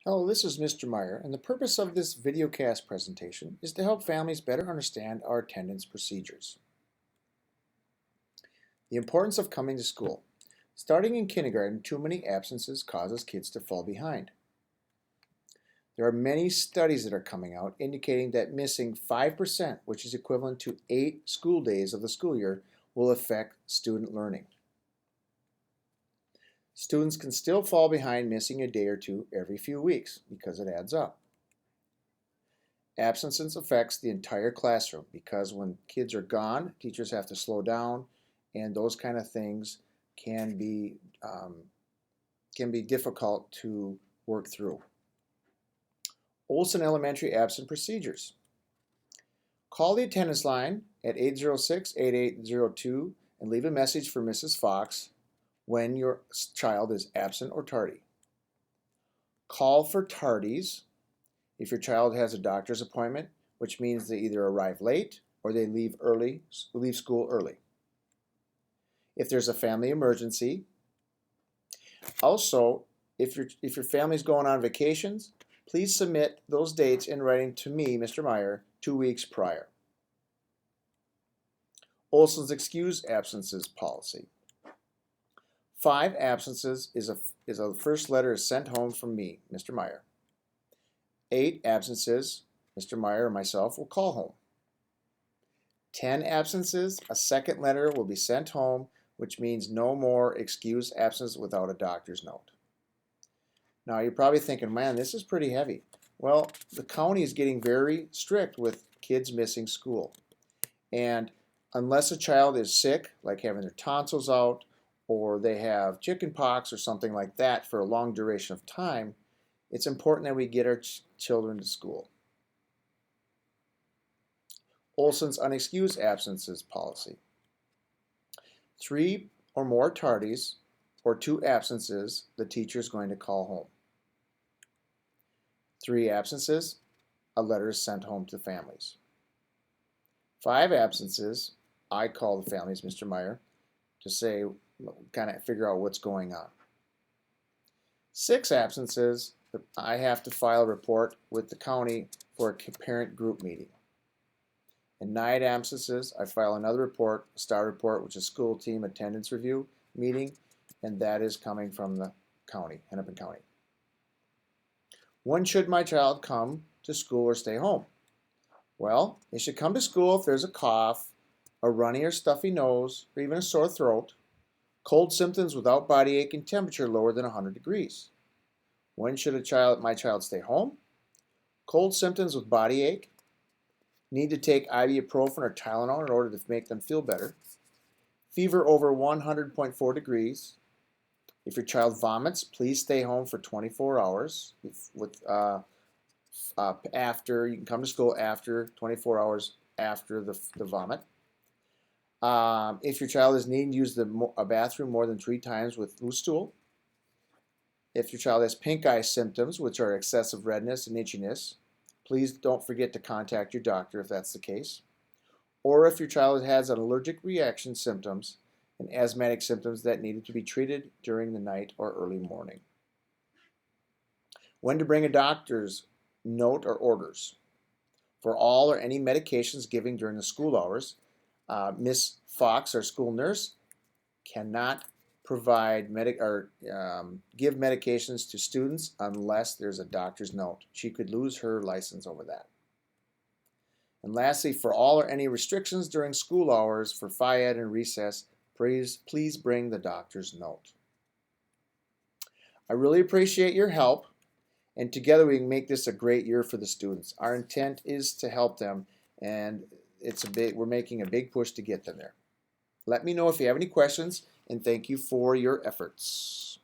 Hello, this is Mr. Meyer, and the purpose of this videocast presentation is to help families better understand our attendance procedures. The importance of coming to school. Starting in kindergarten, too many absences causes kids to fall behind. There are many studies that are coming out indicating that missing 5%, which is equivalent to 8 school days of the school year, will affect student learning. Students can still fall behind missing a day or two every few weeks because it adds up. Absences affects the entire classroom because when kids are gone, teachers have to slow down, and those kind of things can be difficult to work through. Olson Elementary absent procedures. Call the attendance line at 806-8802 and leave a message for Mrs. Fox when your child is absent or tardy. Call for tardies if your child has a doctor's appointment, which means they either arrive late or they leave school early. If there's a family emergency, also if your family's going on vacations, please submit those dates in writing to me, Mr. Meyer, 2 weeks prior. Olson's excused absences policy. 5 absences is a first letter is sent home from me, Mr. Meyer. 8 absences, Mr. Meyer or myself will call home. 10 absences, a second letter will be sent home, which means no more excused absence without a doctor's note. Now you're probably thinking, man, this is pretty heavy. Well, the county is getting very strict with kids missing school. And unless a child is sick, like having their tonsils out, or they have chicken pox or something like that for a long duration of time, it's important that we get our children to school. Olson's unexcused absences policy. 3 or more tardies or 2 absences, the teacher is going to call home. 3 absences, a letter is sent home to families. 5 absences, I call the families, Mr. Meyer, to say, kind of figure out what's going on. 6 absences, I have to file a report with the county for a parent group meeting. And 9 absences, I file another report, a STAR report, which is school team attendance review meeting, and that is coming from the county, Hennepin County. When should my child come to school or stay home? Well, they should come to school if there's a cough, a runny or stuffy nose, or even a sore throat, cold symptoms without body ache and temperature lower than 100 degrees. When should my child stay home? Cold symptoms with body ache, need to take ibuprofen or Tylenol in order to make them feel better. Fever over 100.4 degrees. If your child vomits, please stay home for 24 hours. After you can come to school after 24 hours after the vomit. If your child is needing to use a bathroom more than 3 times with loose stool. If your child has pink eye symptoms, which are excessive redness and itchiness, please don't forget to contact your doctor if that's the case. Or if your child has an allergic reaction symptoms and asthmatic symptoms that needed to be treated during the night or early morning. When to bring a doctor's note or orders. For all or any medications given during the school hours, Miss Fox, our school nurse, cannot provide give medications to students unless there's a doctor's note. She could lose her license over that. And lastly, for all or any restrictions during school hours for Phi Ed and recess, please bring the doctor's note. I really appreciate your help, and together we can make this a great year for the students. Our intent is to help them, and we're making a big push to get them there. Let me know if you have any questions, and thank you for your efforts.